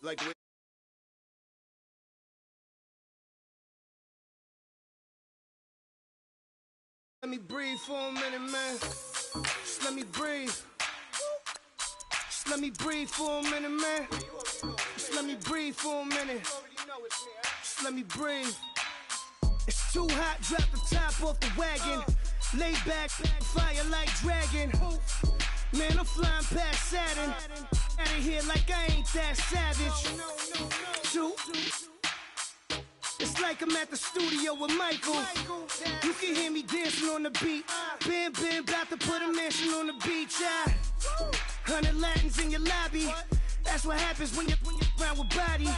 Like let me breathe for a minute, man. Just let me breathe. Just let me breathe for a minute, man. Just let me breathe for a minute. Just let me breathe. It's too hot, drop the top off the wagon. Lay back, fire like dragon. Man, I'm flying past Saturn. Out of here like I ain't that savage. Two. It's like I'm at the studio with Michael. You can hear me dancing on the beat. Bam, bam, about to put a mansion on the beach. 100 Latins in your lobby. That's what happens when you're around with body.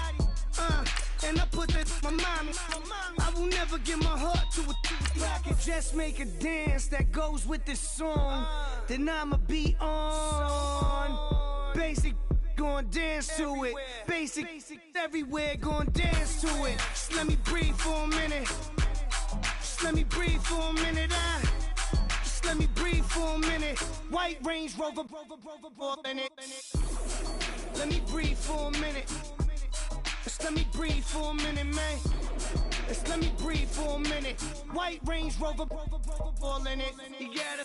And I put that in my mommy. I will never give my heart to a rocket. Just make a dance that goes with this song. Then I'ma be on. Basic, gon' dance to it. Basic, everywhere, gon' dance to it. Just let me breathe for a minute. Just let me breathe for a minute. Just let me breathe for a minute. White Range Rover, in it. Let me breathe for a minute. Just let me breathe for a minute, man. Just let me breathe for a minute. White Range Rover, ball in it. You gotta,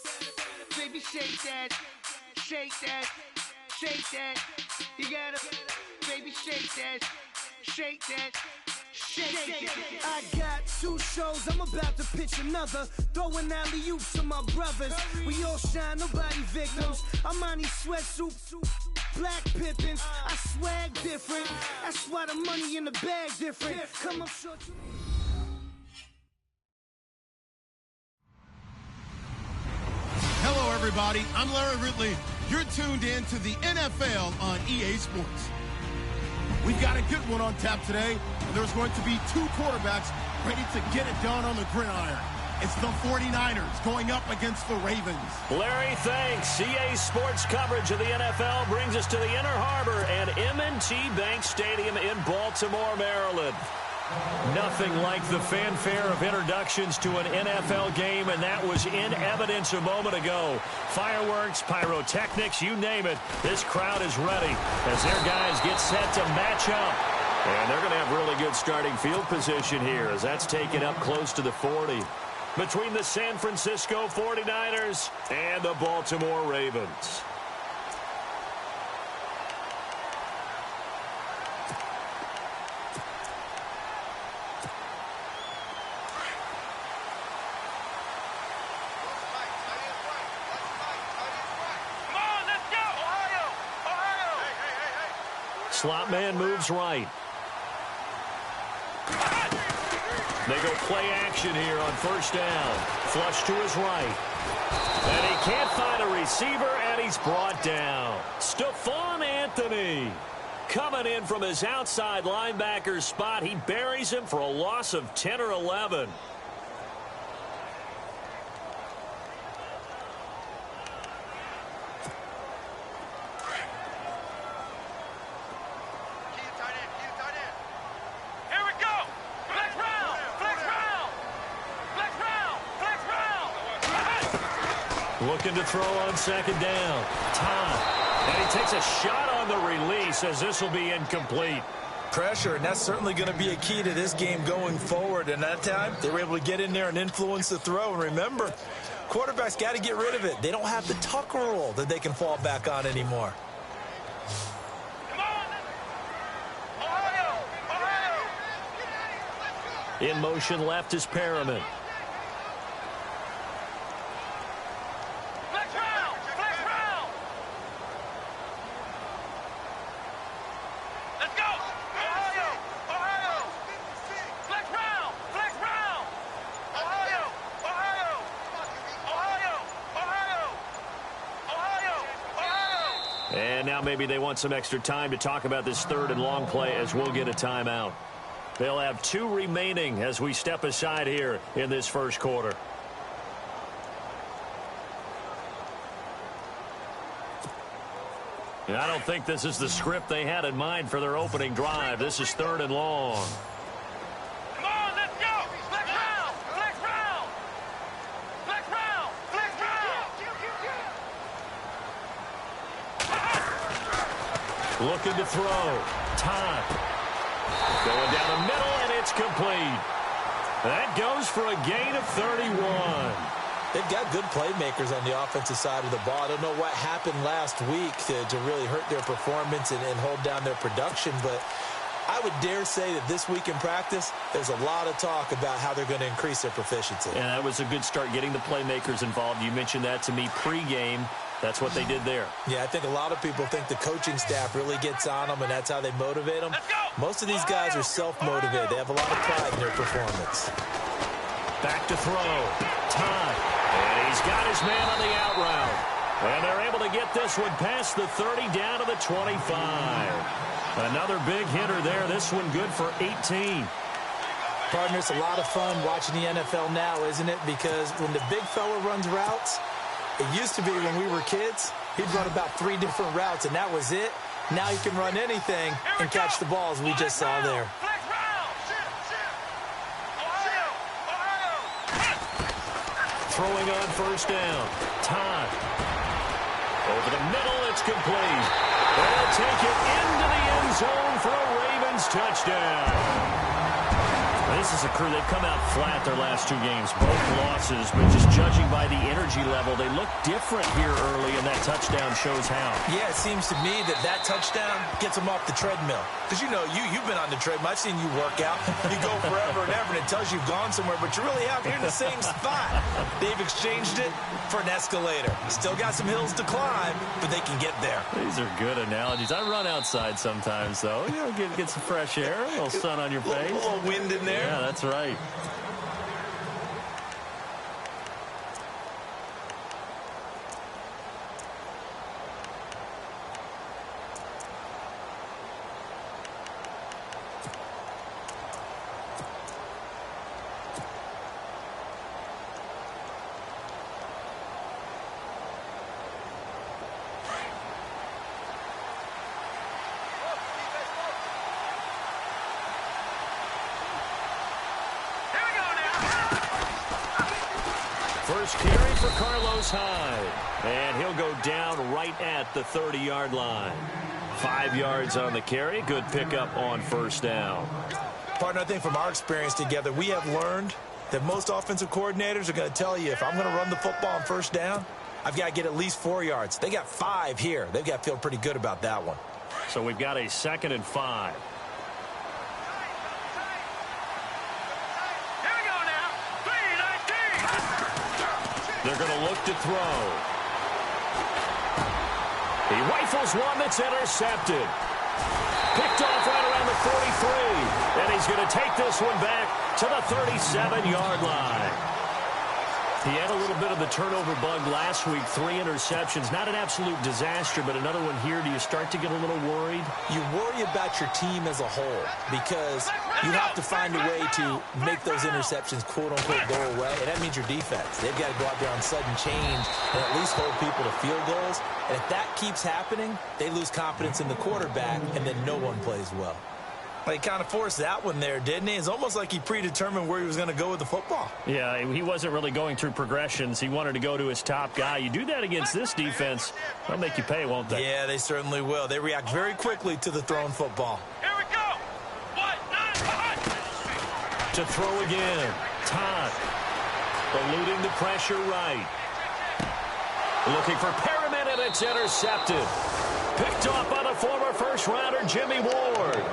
baby, shake that, shake that, shake that. You gotta, baby, shake that, shake that. Shake. I got 2 shows, I'm about to pitch another. Throwing alley-oops to my brothers. We all shine, nobody victims. I'm on these sweatsuit, black Pippins. I swag different. That's why the money in the bag different. Come up short. Hello, everybody. I'm Larry Ridley. You're tuned in to the NFL on EA Sports. We've got a good one on tap today, and there's going to be 2 quarterbacks ready to get it done on the gridiron. It's the 49ers going up against the Ravens. Larry, thanks. EA Sports coverage of the NFL brings us to the Inner Harbor and M&T Bank Stadium in Baltimore, Maryland. Nothing like the fanfare of introductions to an NFL game, and that was in evidence a moment ago. Fireworks, pyrotechnics, you name it. This crowd is ready as their guys get set to match up. And they're going to have really good starting field position here as that's taken up close to the 40. Between the San Francisco 49ers and the Baltimore Ravens. Slot man moves right. They go play action here on first down. Flush to his right. And he can't find a receiver, and he's brought down. Stephon Anthony coming in from his outside linebacker spot. He buries him for a loss of 10 or 11. Looking to throw on second down. Todd. And he takes a shot on the release as this will be incomplete. Pressure, and that's certainly going to be a key to this game going forward. And that time, they were able to get in there and influence the throw. And remember, quarterbacks got to get rid of it. They don't have the Tucker rule that they can fall back on anymore. In motion left is Perriman. And now maybe they want some extra time to talk about this third and long play as we'll get a timeout. They'll have 2 remaining as we step aside here in this first quarter. And I don't think this is the script they had in mind for their opening drive. This is third and long. Looking to throw. Todd. Going down the middle, and it's complete. That goes for a gain of 31. They've got good playmakers on the offensive side of the ball. I don't know what happened last week to really hurt their performance and hold down their production, but I would dare say that this week in practice, there's a lot of talk about how they're going to increase their proficiency. And that was a good start, getting the playmakers involved. You mentioned that to me pregame. That's what they did there. Yeah, I think a lot of people think the coaching staff really gets on them, and that's how they motivate them. Most of these guys are self-motivated. They have a lot of pride in their performance. Back to throw. Todd. And he's got his man on the out route. And they're able to get this one past the 30 down to the 25. Another big hitter there. This one good for 18. Partner, it's a lot of fun watching the NFL now, isn't it? Because when the big fella runs routes, it used to be when we were kids, he'd run about 3 different routes, and that was it. Now he can run anything and catch the balls we just saw there. Throwing on first down. Todd. Over the middle, it's complete. They'll take it into the end zone for a Ravens touchdown. This is a crew, they've come out flat their last 2 games, both losses, but just judging by the energy level, they look different here early, and that touchdown shows how. Yeah, it seems to me that touchdown gets them off the treadmill. Because, you know, you've been on the treadmill. I've seen you work out. You go forever and ever, and it tells you you've gone somewhere, but you really have. You're in the same spot. They've exchanged it for an escalator. Still got some hills to climb, but they can get there. These are good analogies. I run outside sometimes, though. You know, get some fresh air, a little sun on your face. A little wind in there. Yeah, that's right. First carry for Carlos Hyde. And he'll go down right at the 30-yard line. 5 yards on the carry. Good pickup on first down. Partner, I think from our experience together, we have learned that most offensive coordinators are going to tell you, if I'm going to run the football on first down, I've got to get at least 4 yards. They got 5 here. They've got to feel pretty good about that one. So we've got a 2nd and 5. They're going to look to throw. He rifles one that's intercepted. Picked off right around the 43. And he's going to take this one back to the 37-yard line. He had a little bit of the turnover bug last week. 3 interceptions. Not an absolute disaster, but another one here. Do you start to get a little worried? You worry about your team as a whole because you have to find a way to make those interceptions, quote-unquote, go away, and that means your defense. They've got to go out there on sudden change and at least hold people to field goals. And if that keeps happening, they lose confidence in the quarterback, and then no one plays well. He kind of forced that one there, didn't he? It's almost like he predetermined where he was going to go with the football. Yeah, he wasn't really going through progressions. He wanted to go to his top guy. You do that against this defense, they'll make you pay, won't they? Yeah, they certainly will. They react very quickly to the thrown football. Here we go. 1, 9, 5. To throw again. Todd. Eluding the pressure right. Looking for Perriman, and it's intercepted. Picked off by the former first-rounder Jimmy Ward.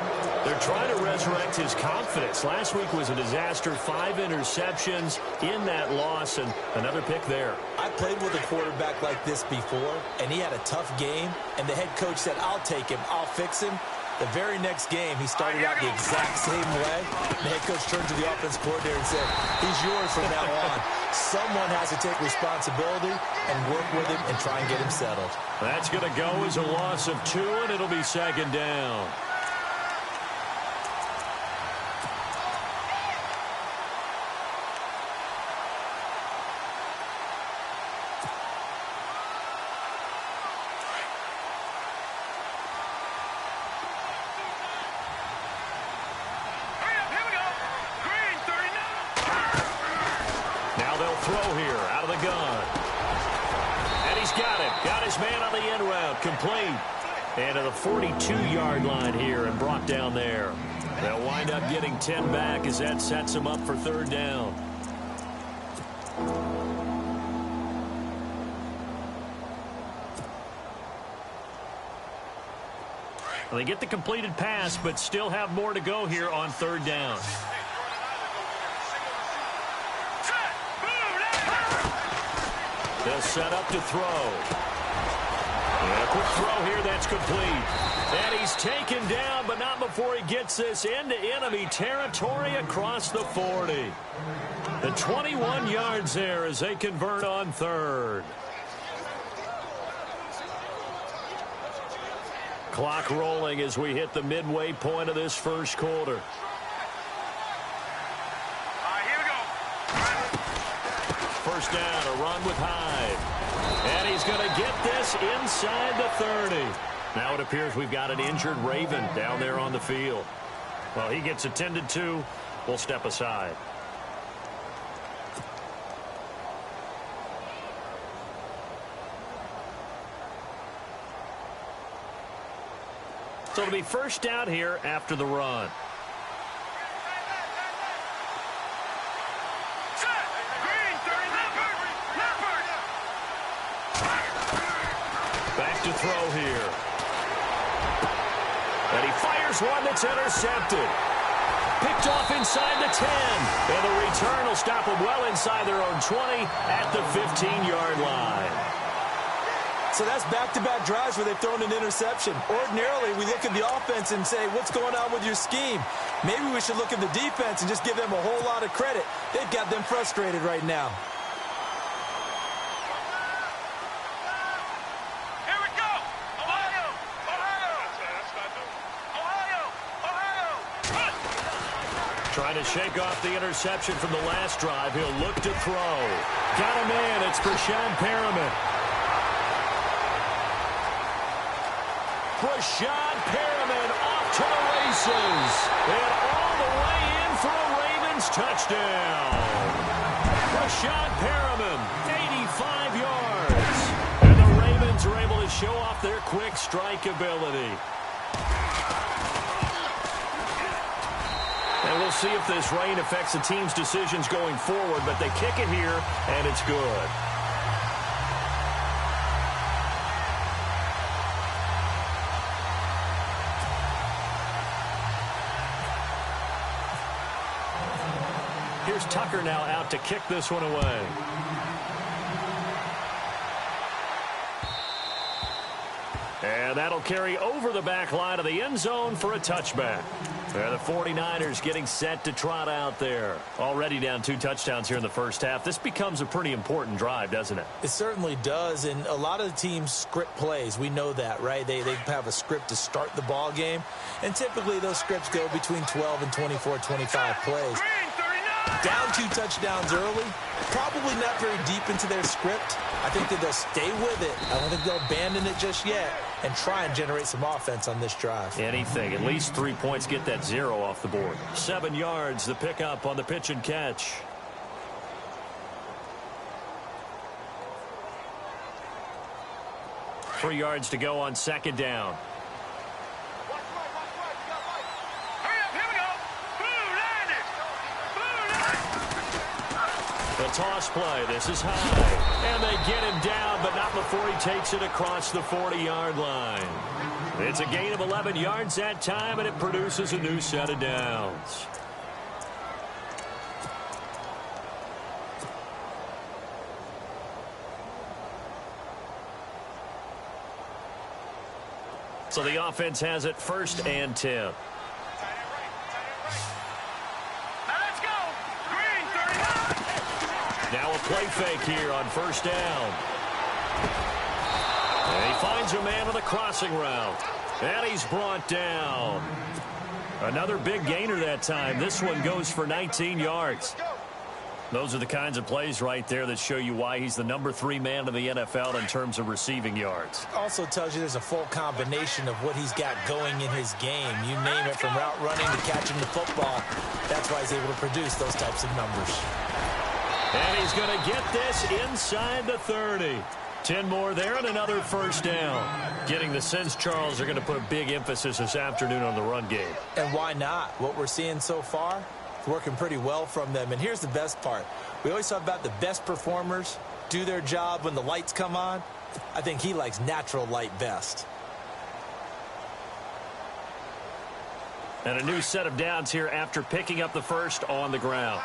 They're trying to resurrect his confidence. Last week was a disaster. 5 interceptions in that loss, and another pick there. I played with a quarterback like this before, and he had a tough game, and the head coach said, I'll take him, I'll fix him. The very next game, he started out the exact same way. The head coach turned to the offense coordinator and said, he's yours from now on. Someone has to take responsibility and work with him and try and get him settled. That's going to go as a loss of 2, and it'll be 2nd down. Throw here out of the gun. And he's got it. Got his man on the end route. Complete. And to the 42-yard line here and brought down there. They'll wind up getting 10 back as that sets them up for third down. Well, they get the completed pass, but still have more to go here on third down. They'll set up to throw. And a quick throw here that's complete. And he's taken down, but not before he gets this into enemy territory across the 40. The 21 yards there as they convert on third. Clock rolling as we hit the midway point of this first quarter. Here we go. First down, a run with Hyde. And he's going to get this inside the 30. Now it appears we've got an injured Raven down there on the field. Well, he gets attended to. We'll step aside. So it'll be first down here after the run. Back to throw here. And he fires one that's intercepted. Picked off inside the 10. And the return will stop them well inside their own 20 at the 15-yard line. So that's back-to-back drives where they've thrown an interception. Ordinarily, we look at the offense and say, what's going on with your scheme? Maybe we should look at the defense and just give them a whole lot of credit. They've got them frustrated right now. Here we go. Ohio. Trying to shake off the interception from the last drive. He'll look to throw. Got a man. It's Brashad Perriman. Brashad Perriman off to the races. And all the way in for a Ravens touchdown. Brashad Perriman, 85 yards. And the Ravens are able to show off their quick strike ability. And we'll see if this rain affects the team's decisions going forward, but they kick it here, and it's good. Here's Tucker now out to kick this one away. And that'll carry over the back line of the end zone for a touchback. The 49ers getting set to trot out there. Already down 2 touchdowns here in the first half. This becomes a pretty important drive, doesn't it? It certainly does, and a lot of the teams script plays. We know that, right? They have a script to start the ball game, and typically those scripts go between 12 and 24, 25 plays. Down 2 touchdowns early, probably not very deep into their script. I think that they'll stay with it. I don't think they'll abandon it just yet and try and generate some offense on this drive. Anything. At least 3 points. Get that 0 off the board. 7 yards, the pickup on the pitch and catch. Three yards to go on second down. The toss play. This is high. And they get him down, but not before he takes it across the 40-yard line. It's a gain of 11 yards that time, and it produces a new set of downs. So the offense has it 1st and 10. Now a play fake here on 1st down. And he finds a man on the crossing route. And he's brought down. Another big gainer that time. This one goes for 19 yards. Those are the kinds of plays right there that show you why he's the number 3 man in the NFL in terms of receiving yards. Also tells you there's a full combination of what he's got going in his game. You name it, from route running to catching the football. That's why he's able to produce those types of numbers. And he's going to get this inside the 30. 10 more there and another first down. Getting the sense, Charles, are going to put a big emphasis this afternoon on the run game. And why not? What we're seeing so far, it's working pretty well from them. And here's the best part. We always talk about the best performers do their job when the lights come on. I think he likes natural light best. And a new set of downs here after picking up the first on the ground.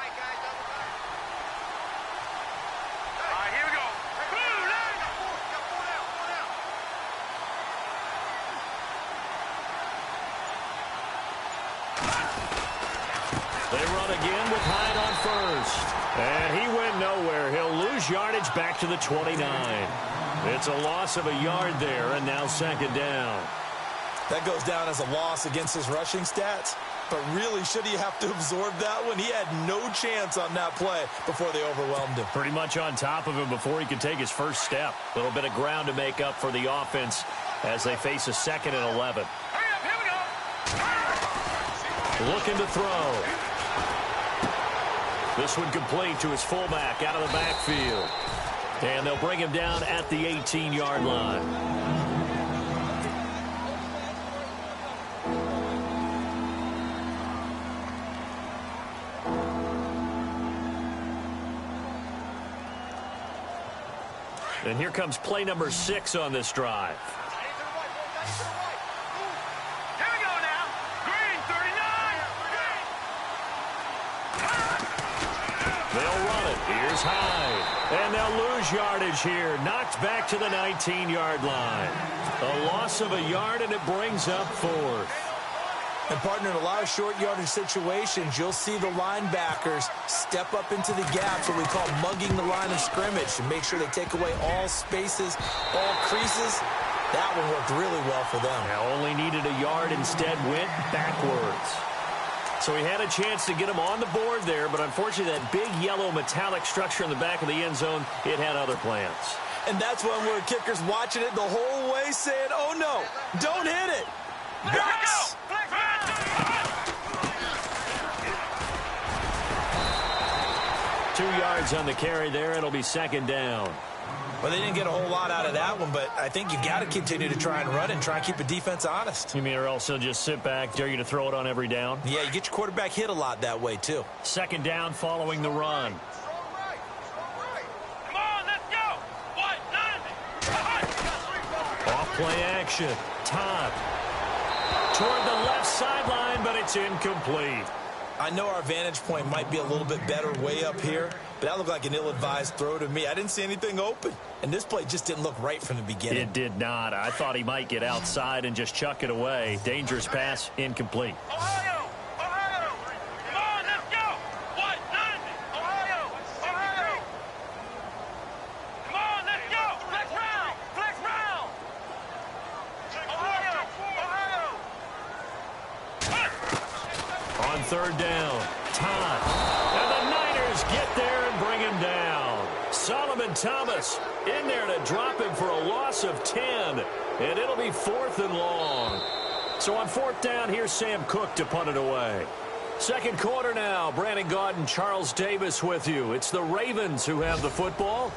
And he went nowhere. He'll lose yardage back to the 29. It's a loss of a yard there, and now second down. That goes down as a loss against his rushing stats. But really, should he have to absorb that one? He had no chance on that play before they overwhelmed him. Pretty much on top of him before he could take his first step. A little bit of ground to make up for the offense as they face a 2nd and 11. Here we go. Looking to throw. This one complete to his fullback out of the backfield. And they'll bring him down at the 18-yard line. And here comes play number 6 on this drive. Here's Hyde, and they'll lose yardage here. Knocked back to the 19-yard line. A loss of a yard, and it brings up 4th. And, partner, in a lot of short yardage situations, you'll see the linebackers step up into the gaps, what we call mugging the line of scrimmage, and make sure they take away all spaces, all creases. That one worked really well for them. Now only needed a yard, instead went backwards. So he had a chance to get him on the board there, but unfortunately that big yellow metallic structure in the back of the end zone, it had other plans. And that's when we're kickers watching it the whole way saying, oh no, don't hit it. Box. 2 yards on the carry there. It'll be second down. Well, they didn't get a whole lot out of that one, but I think you got to continue to try and run and try and keep the defense honest. You mean or else they'll just sit back, dare you to throw it on every down? Yeah, you get your quarterback hit a lot that way, too. Second down following the run. Come on, let's go. What? Off play action. Todd. Toward the left sideline, but it's incomplete. I know our vantage point might be a little bit better way up here, but that looked like an ill-advised throw to me. I didn't see anything open, and this play just didn't look right from the beginning. It did not. I thought he might get outside and just chuck it away. Dangerous pass, incomplete. Ohio! Ohio! Come on, let's go! What? Ohio! Ohio! Come on, let's go! Flex round! Flex round! Ohio! Ohio! On third down, Todd. And the Niners get there and bring him down. Solomon Thomas in there to drop him for a loss of 10. And it'll be 4th and long. So on fourth down, here's Sam Cook to punt it away. Second quarter now. Brandon Gaudin, Charles Davis with you. It's the Ravens who have the football,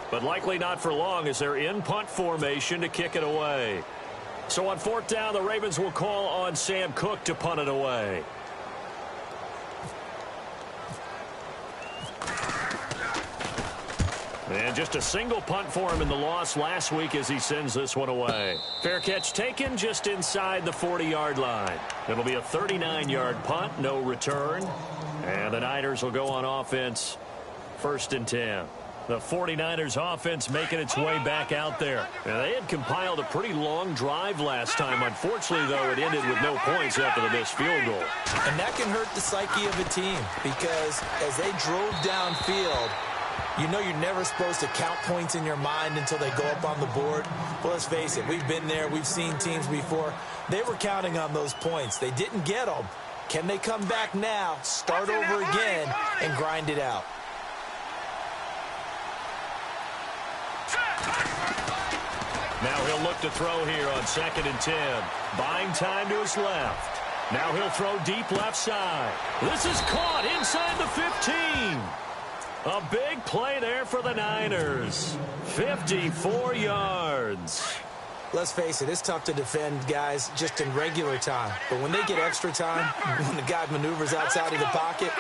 but likely not for long as they're in punt formation to kick it away. So on fourth down, the Ravens will call on Sam Cook to punt it away. And just a single punt for him in the loss last week as he sends this one away. Fair catch taken just inside the 40-yard line. It'll be a 39-yard punt, no return. And the Niners will go on offense, 1st and 10. The 49ers offense making its way back out there. Now, they had compiled a pretty long drive last time. Unfortunately, though, it ended with no points after the missed field goal. And that can hurt the psyche of a team because as they drove downfield, you know you're never supposed to count points in your mind until they go up on the board. Well, let's face it, we've been there. We've seen teams before. They were counting on those points. They didn't get them. Can they come back now, start over again, and grind it out? Now he'll look to throw here on 2nd and 10. Buying time to his left. Now he'll throw deep left side. This is caught inside the 15. A big play there for the Niners. 54 yards. Let's face it, it's tough to defend guys just in regular time. But when they get extra time, when the guy maneuvers outside of the pocket,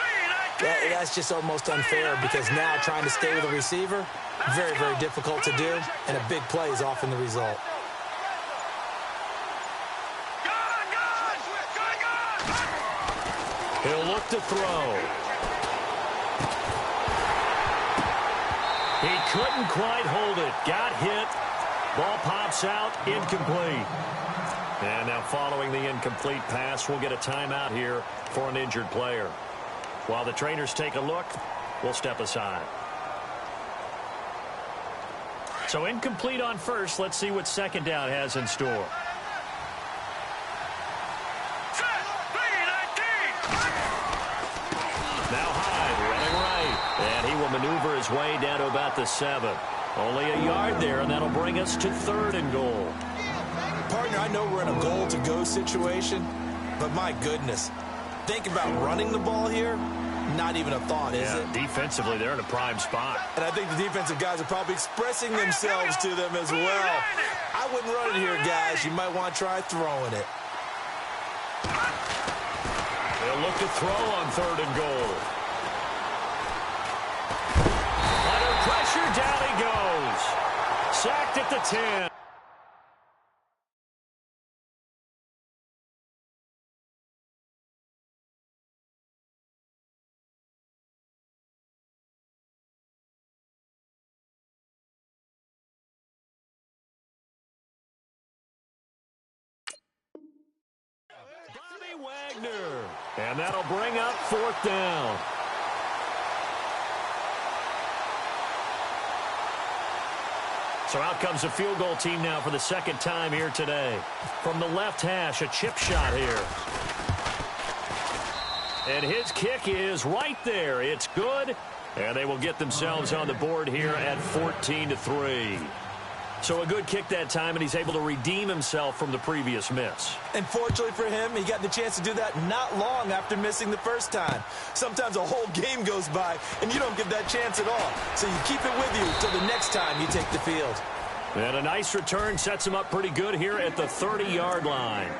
that's just almost unfair because now trying to stay with the receiver, very, very difficult to do, and a big play is often the result. He'll look to throw. He couldn't quite hold it. Got hit. Ball pops out. Incomplete. And now following the incomplete pass, we'll get a timeout here for an injured player. While the trainers take a look, we'll step aside. So incomplete on first. Let's see what second down has in store. Now Hyde running right. And he will maneuver his way down to about the 7. Only a yard there, and that'll bring us to 3rd and goal. Partner, I know we're in a goal-to-go situation, but my goodness. Think about running the ball here. Not even a thought, is it? Defensively, they're in a prime spot. And I think the defensive guys are probably expressing themselves to them as well. I wouldn't run it here, guys. You might want to try throwing it. They'll look to throw on 3rd and goal. Under pressure, down he goes. Sacked at the 10. Wagner. And that'll bring up 4th down. So out comes the field goal team now for the second time here today. From the left hash, a chip shot here. And his kick is right there. It's good. And they will get themselves on the board here at 14-3. So a good kick that time, and he's able to redeem himself from the previous miss. And fortunately for him, he got the chance to do that not long after missing the first time. Sometimes a whole game goes by, and you don't get that chance at all. So you keep it with you until the next time you take the field. And a nice return sets him up pretty good here at the 30-yard line.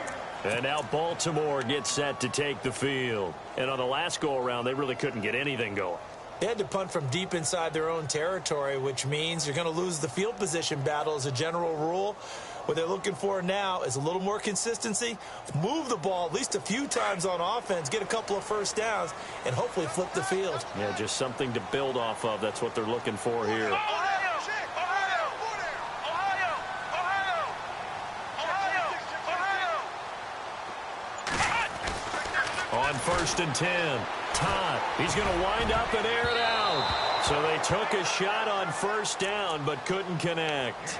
And now Baltimore gets set to take the field. And on the last go-around, they really couldn't get anything going. They had to punt from deep inside their own territory, which means you're going to lose the field position battle as a general rule. What they're looking for now is a little more consistency, move the ball at least a few times on offense, get a couple of first downs, and hopefully flip the field. Yeah, just something to build off of. That's what they're looking for here. On 1st and 10, Todd, he's going to wind up and air it out. So they took a shot on 1st down, but couldn't connect.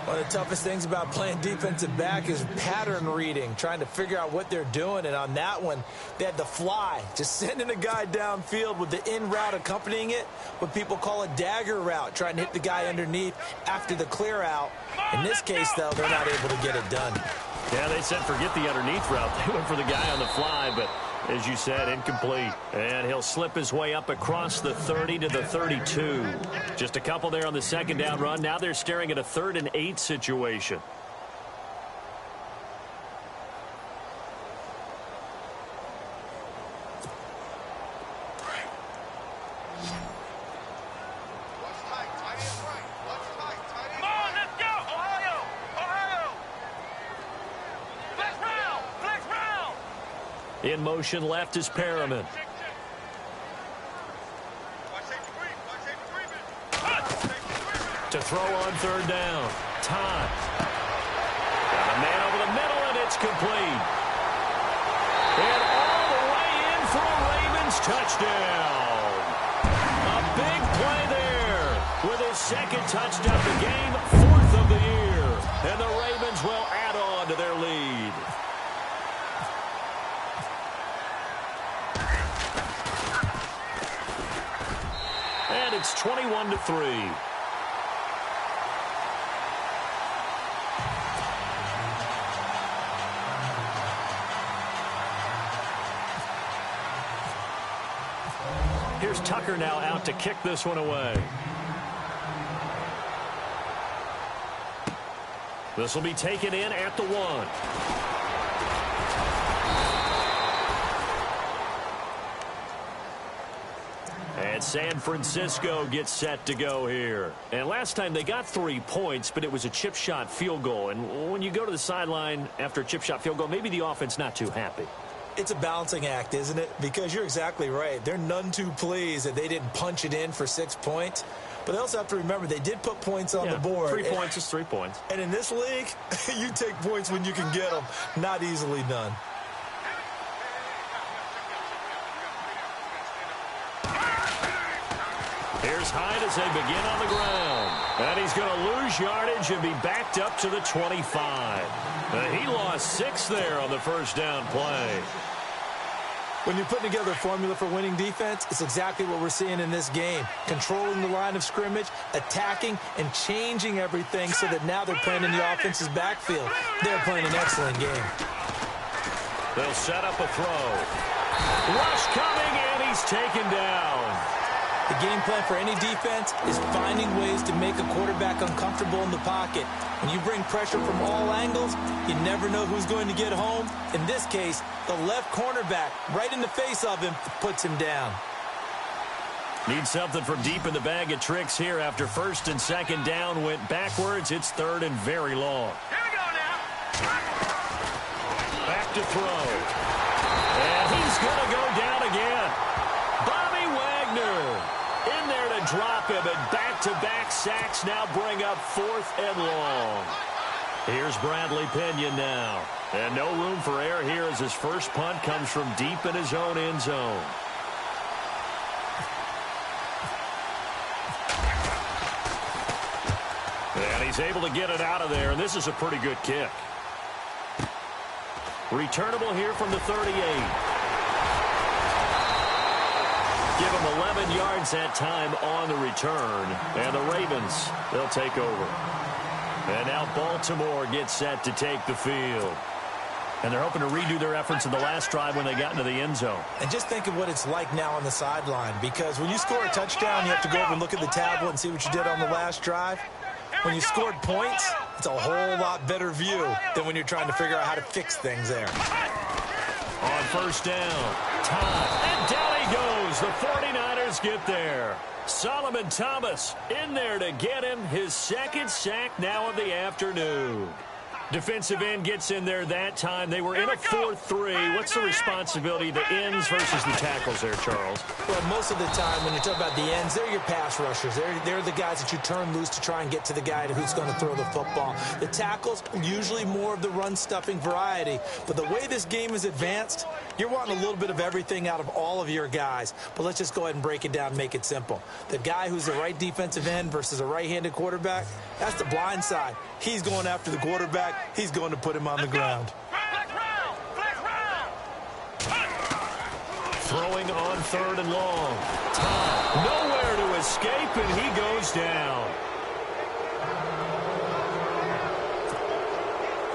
One of the toughest things about playing defensive back is pattern reading, trying to figure out what they're doing. And on that one, they had the fly, just sending a guy downfield with the in route accompanying it, what people call a dagger route, trying to hit the guy underneath after the clear out. In this case, though, they're not able to get it done. Yeah, they said forget the underneath route. They went for the guy on the fly, but as you said, incomplete. And he'll slip his way up across the 30 to the 32. Just a couple there on the second down run. Now they're staring at a 3rd and 8 situation. In motion left is Perriman. To throw on 3rd down. Todd. Got a man over the middle, and it's complete. And all the way in for a Ravens touchdown. A big play there with his 2nd touchdown of the game, 4th of the year. And the Ravens will add on to their lead. And it's 21-3. Here's Tucker now out to kick this one away. This will be taken in at the 1. And San Francisco gets set to go here. And last time they got 3 points, but it was a chip shot field goal. And when you go to the sideline after a chip shot field goal, maybe the offense not too happy. It's a balancing act, isn't it? Because you're exactly right. They're none too pleased that they didn't punch it in for 6 points. But they also have to remember they did put points on the board. 3 points is 3 points. And in this league, you take points when you can get them. Not easily done. Here's Hyde as they begin on the ground. And he's going to lose yardage and be backed up to the 25. He lost 6 there on the first down play. When you're putting together a formula for winning defense, it's exactly what we're seeing in this game. Controlling the line of scrimmage, attacking, and changing everything so that now they're playing in the offense's backfield. They're playing an excellent game. They'll set up a throw. Rush coming, and he's taken down. The game plan for any defense is finding ways to make a quarterback uncomfortable in the pocket. When you bring pressure from all angles, you never know who's going to get home. In this case, the left cornerback, right in the face of him, puts him down. Need something from deep in the bag of tricks here after first and second down went backwards. It's third and very long. Here we go now. Back to throw. And he's going to go down again. Bobby Wagner in there to drop him, and back-to-back sacks now bring up 4th and long. Here's Bradley Pinion now. And no room for error here as his first punt comes from deep in his own end zone. And he's able to get it out of there, and this is a pretty good kick. Returnable here from the 38. Give him 11 yards that time on the return. And the Ravens, they'll take over. And now Baltimore gets set to take the field. And they're hoping to redo their efforts in the last drive when they got into the end zone. And just think of what it's like now on the sideline. Because when you score a touchdown, you have to go over and look at the tablet and see what you did on the last drive. When you scored points, it's a whole lot better view than when you're trying to figure out how to fix things there. On first down, Todd, and down he goes. The 49ers get there. Solomon Thomas in there to get him his second sack now of the afternoon. Defensive end gets in there that time. They were in a 4-3. What's the responsibility, the ends versus the tackles there, Charles? Well, most of the time when you talk about the ends, they're your pass rushers. They're the guys that you turn loose to try and get to the guy who's going to throw the football. The tackles, usually more of the run-stuffing variety. But the way this game is advanced, you're wanting a little bit of everything out of all of your guys. But let's just go ahead and break it down and make it simple. The guy who's the right defensive end versus a right-handed quarterback, that's the blind side. He's going after the quarterback. He's going to put him on the ground. Throwing on third and long. Tom nowhere to escape, and he goes down.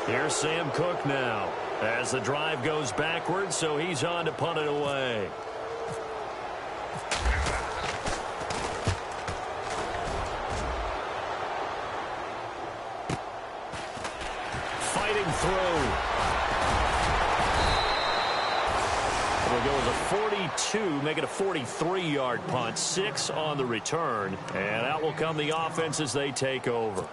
Here's Sam Cook now as the drive goes backwards, so he's on to punt it away. Through. We'll go with a 42, make it a 43-yard punt, 6 on the return, and out will come the offense as they take over.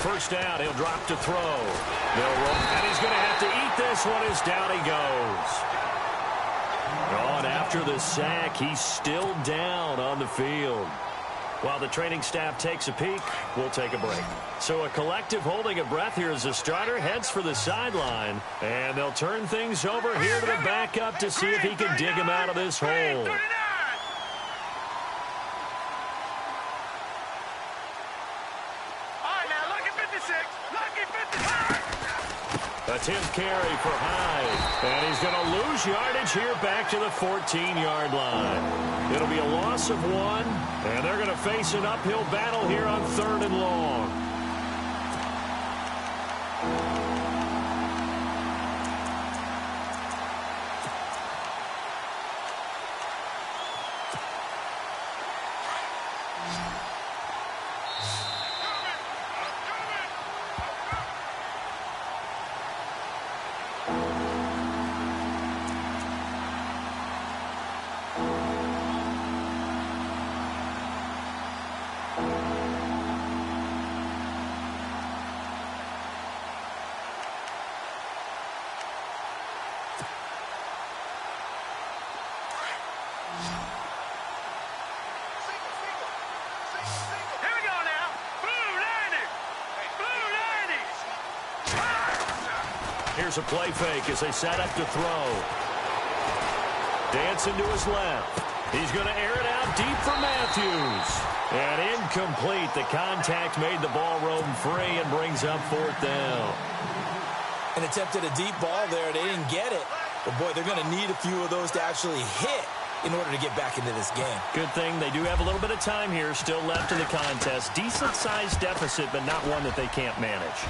First down, he'll drop to throw. And he's going to have to eat this one as down he goes. And after the sack, he's still down on the field. While the training staff takes a peek, we'll take a break. So a collective holding of breath here as the starter heads for the sideline. And they'll turn things over here to the backup to see if he can dig him out of this hole. A 10th carry for Hyde. And he's going to lose yardage here back to the 14-yard line. It'll be a loss of 1, and they're going to face an uphill battle here on 3rd and long. Here's a play fake as they set up to throw. Dancing to his left. He's going to air it out deep for Matthews. And incomplete. The contact made the ball roam free and brings up 4th down. And attempted a deep ball there. They didn't get it. But, boy, they're going to need a few of those to actually hit in order to get back into this game. Good thing they do have a little bit of time here still left in the contest. Decent-sized deficit, but not one that they can't manage.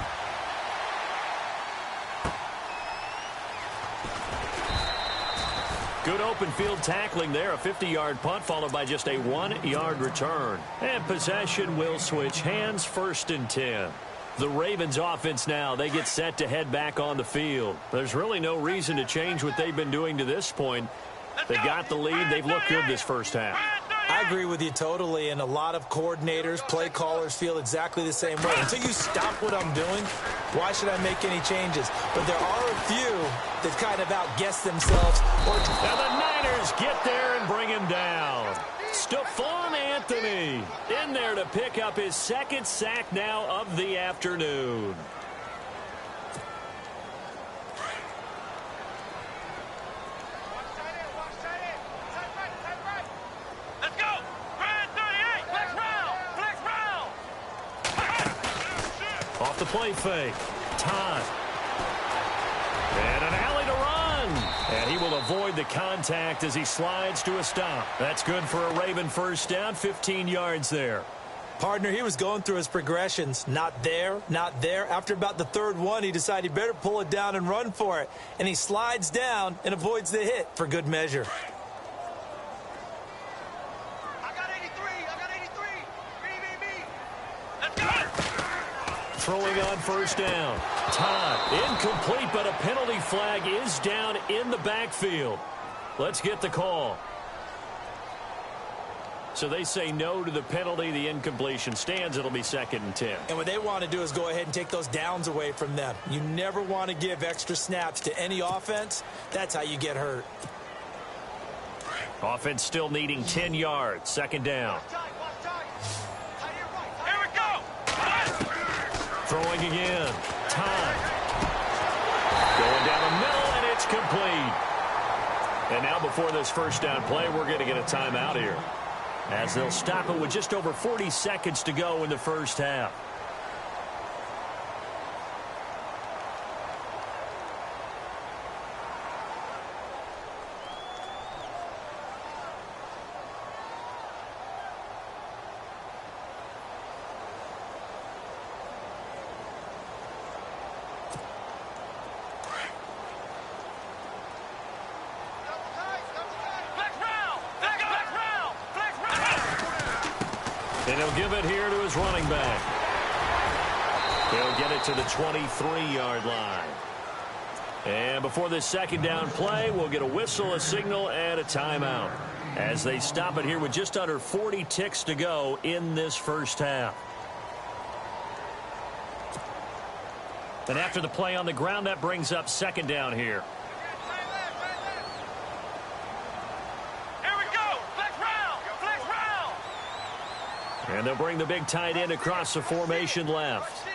Good open field tackling there. A 50-yard punt followed by just a 1-yard return. And possession will switch hands. 1st and 10. The Ravens offense now, they get set to head back on the field. There's really no reason to change what they've been doing to this point. They got the lead. They've looked good this first half. I agree with you totally, and a lot of coordinators, play callers feel exactly the same way. Until you stop what I'm doing, why should I make any changes? But there are a few that kind of outguess themselves. And the Niners get there and bring him down. Stephon Anthony in there to pick up his 2nd sack now of the afternoon. Off the play fake. Todd. And an alley to run. And he will avoid the contact as he slides to a stop. That's good for a Raven 1st down. 15 yards there. Partner, he was going through his progressions. Not there, not there. After about the 3rd one, he decided he better pull it down and run for it. And he slides down and avoids the hit for good measure. Throwing on 1st down. Todd, incomplete, but a penalty flag is down in the backfield. Let's get the call. So they say no to the penalty. The incompletion stands. It'll be 2nd and 10. And what they want to do is go ahead and take those downs away from them. You never want to give extra snaps to any offense. That's how you get hurt. Offense still needing 10 yards. 2nd down. Throwing again. Todd. Going down the middle, and it's complete. And now before this 1st down play, we're going to get a timeout here, as they'll stop it with just over 40 seconds to go in the 1st half. And he'll give it here to his running back. He'll get it to the 23-yard line. And before this 2nd down play, we'll get a whistle, a signal, and a timeout, as they stop it here with just under 40 ticks to go in this 1st half. And after the play on the ground, that brings up 2nd down here. And they'll bring the big tight end across the formation left.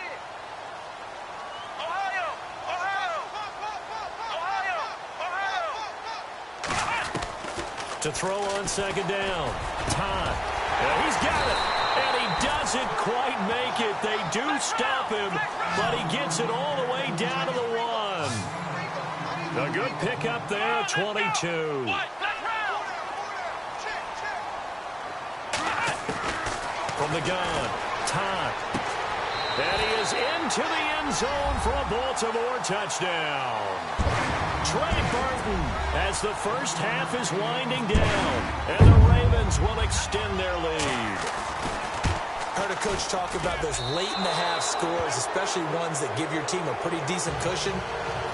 To throw on 2nd down. Todd. And he's got it. And he doesn't quite make it. They do stop him, but he gets it all the way down to the 1. run. A good pickup there, 22. From the gun, Todd. And he is into the end zone for a Baltimore touchdown. Trey Burton as the first half is winding down. And the Ravens will extend their lead. Heard a coach talk about those late-in-the-half scores, especially ones that give your team a pretty decent cushion.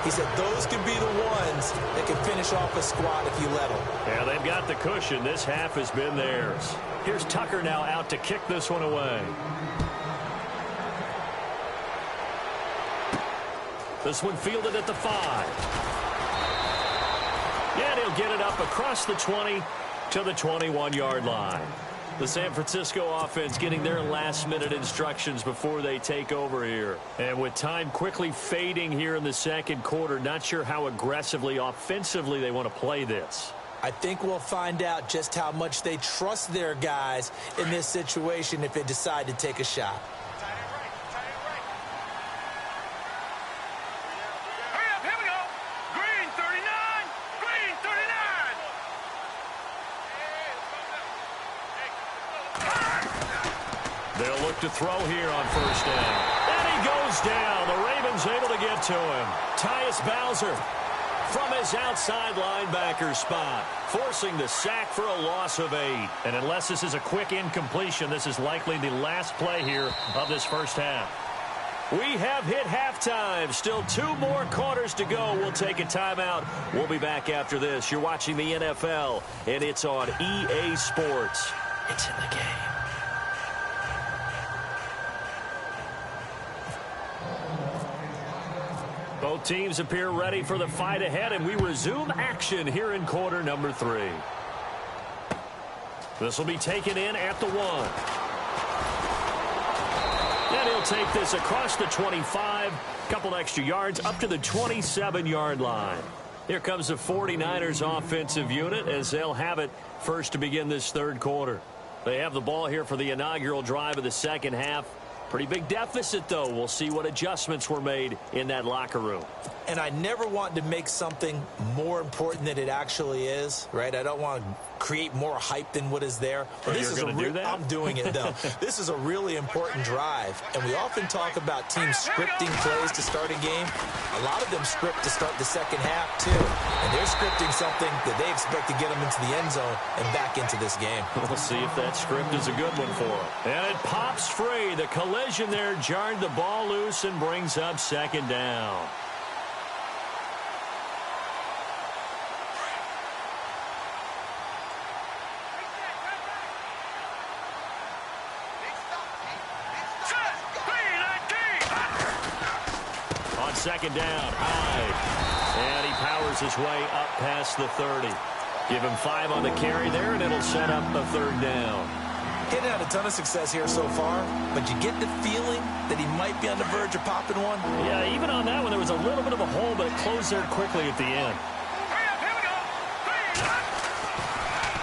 He said those could be the ones that can finish off a squad if you let them. Yeah, they've got the cushion. This half has been theirs. Here's Tucker now out to kick this one away. This one fielded at the 5. And he'll get it up across the 20 to the 21-yard line. The San Francisco offense getting their last-minute instructions before they take over here. And with time quickly fading here in the second quarter, not sure how aggressively, offensively they want to play this. I think we'll find out just how much they trust their guys in this situation if they decide to take a shot. They'll look to throw here on first down. And he goes down. The Ravens able to get to him. Tyus Bowser from his outside linebacker spot, forcing the sack for a loss of 8. And unless this is a quick incompletion, this is likely the last play here of this first half. We have hit halftime. Still 2 more quarters to go. We'll take a timeout. We'll be back after this. You're watching the NFL, and it's on EA Sports. It's in the game. Both teams appear ready for the fight ahead, and we resume action here in quarter number 3. This will be taken in at the 1. And he'll take this across the 25, couple extra yards up to the 27-yard line. Here comes the 49ers offensive unit as they'll have it first to begin this third quarter. They have the ball here for the inaugural drive of the second half. Pretty big deficit, though. We'll see what adjustments were made in that locker room. And I never want to make something more important than it actually is, right? I don't want to create more hype than what is there. But this is going to do that? I'm doing it, though. This is a really important drive. And we often talk about teams scripting plays to start a game. A lot of them script to start the second half, too. And they're scripting something that they expect to get them into the end zone and back into this game. We'll see if that script is a good one for them. And it pops free. The collision there jarred the ball loose and brings up second down. Second down, Hyde. And he powers his way up past the 30. Give him 5 on the carry there, and it'll set up a third down. He hadn't had a ton of success here so far, but you get the feeling that he might be on the verge of popping one. Yeah, even on that one, there was a little bit of a hole, but it closed there quickly at the end.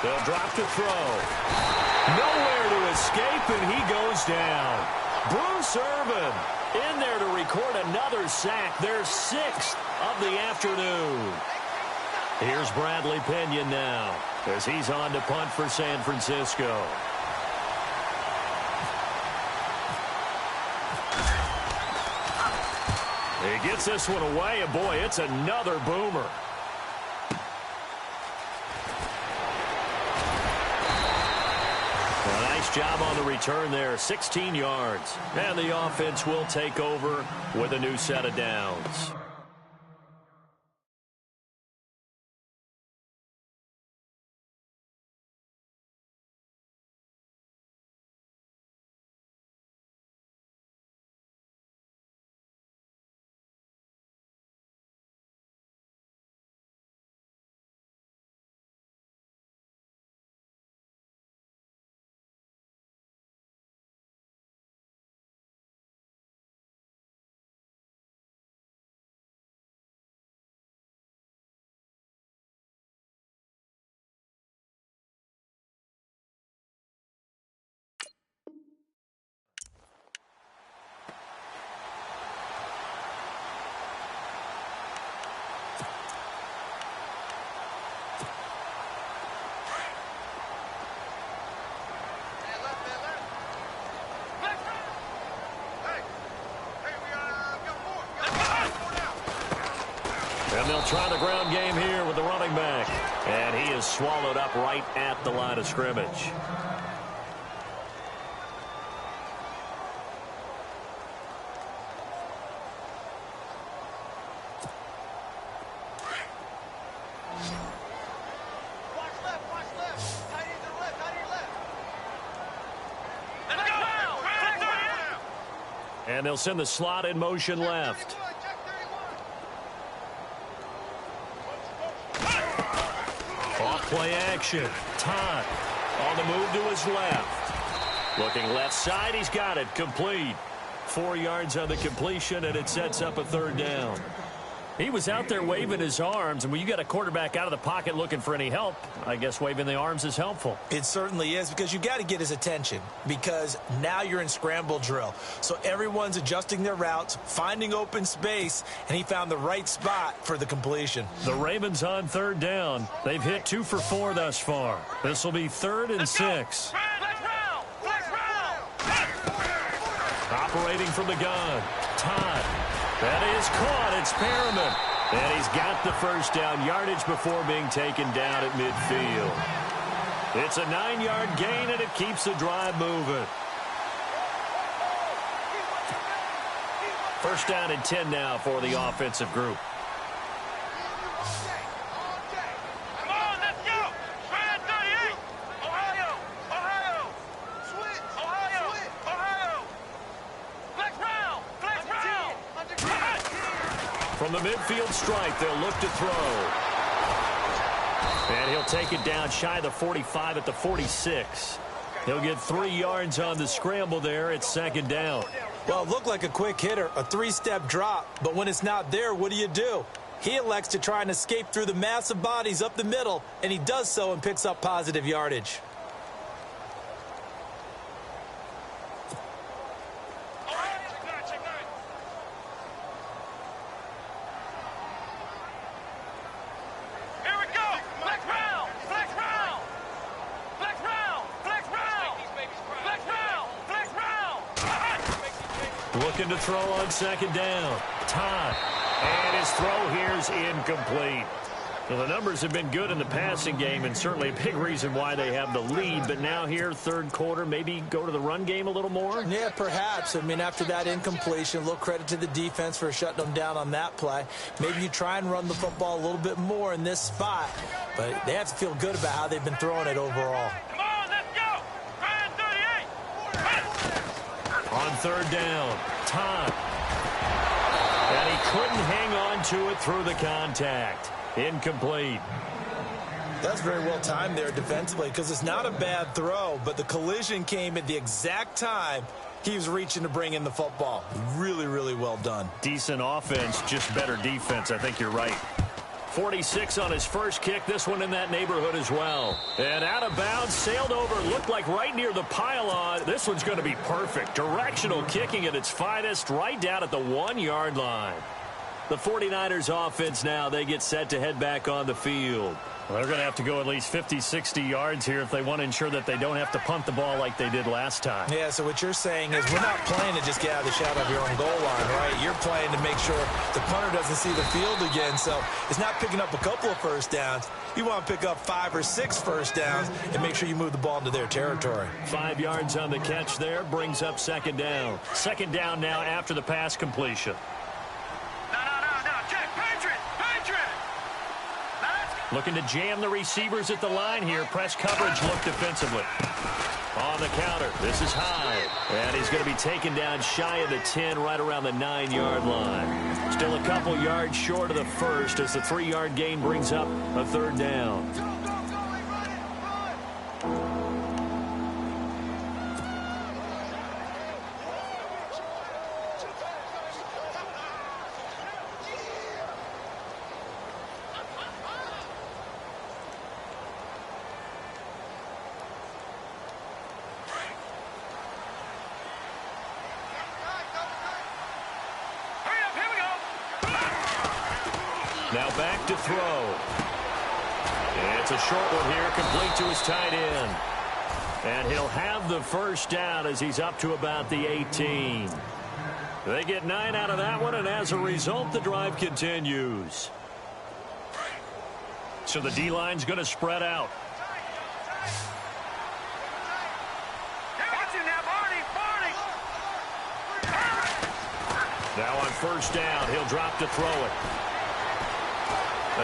They'll drop to throw. Nowhere to escape, and he goes down. Bruce Irvin in there to record another sack, their 6th of the afternoon. Here's Bradley Pinion now as he's on to punt for San Francisco. He gets this one away, and boy, it's another boomer. Nice job on the return there, 16 yards. And the offense will take over with a new set of downs. And they'll try the ground game here with the running back. And he is swallowed up right at the line of scrimmage. And they'll send the slot in motion left. Off play action. Todd on the move to his left. Looking left side. He's got it. Complete. 4 yards on the completion, and it sets up a third down. He was out there waving his arms, and when you got a quarterback out of the pocket looking for any help, I guess waving the arms is helpful. It certainly is, because you got to get his attention, because now you're in scramble drill. So everyone's adjusting their routes, finding open space, and he found the right spot for the completion. The Ravens on third down. They've hit 2 for 4 thus far. This will be 3rd and 6. Operating from the gun. Todd. That is caught. It's Perriman. And he's got the first down, yardage before being taken down at midfield. It's a 9-yard gain, and it keeps the drive moving. First down and 10 now for the offensive group. From the midfield stripe, they'll look to throw. And he'll take it down shy of the 45 at the 46. He'll get 3 yards on the scramble there. It's 2nd down. Well, it looked like a quick hitter, a 3-step drop. But when it's not there, what do? He elects to try and escape through the massive bodies up the middle, and he does so and picks up positive yardage. Looking to throw on 2nd down. Todd. And his throw here is incomplete. Well, the numbers have been good in the passing game, and certainly a big reason why they have the lead. But now here, 3rd quarter, maybe go to the run game a little more? Yeah, perhaps. I mean, after that incompletion, a little credit to the defense for shutting them down on that play. Maybe you try and run the football a little bit more in this spot. But they have to feel good about how they've been throwing it overall. On 3rd down, Todd. And he couldn't hang on to it through the contact. Incomplete. That's very well timed there defensively, because it's not a bad throw, but the collision came at the exact time he was reaching to bring in the football. Really, really well done. Decent offense, just better defense. I think you're right. 46 on his first kick. This one in that neighborhood as well. And out of bounds, sailed over, looked like right near the pylon. This one's going to be perfect. Directional kicking at its finest, right down at the 1-yard line. The 49ers offense now, they get set to head back on the field. Well, they're going to have to go at least 50, 60 yards here if they want to ensure that they don't have to punt the ball like they did last time. Yeah, so what you're saying is we're not playing to just get out of the shadow of your own goal line, right? You're playing to make sure the punter doesn't see the field again. So it's not picking up a couple of first downs. You want to pick up 5 or 6 first downs and make sure you move the ball into their territory. 5 yards on the catch there brings up 2nd down. 2nd down now after the pass completion. Looking to jam the receivers at the line here. Press coverage look defensively. On the counter, this is high. And he's going to be taken down shy of the 10, right around the 9-yard line. Still a couple yards short of the first as the 3-yard gain brings up a 3rd down. Now back to throw. It's a short one here, complete to his tight end. And he'll have the first down as he's up to about the 18. They get 9 out of that one, and as a result, the drive continues. So the D-line's going to spread out. Now on first down, he'll drop to throw it.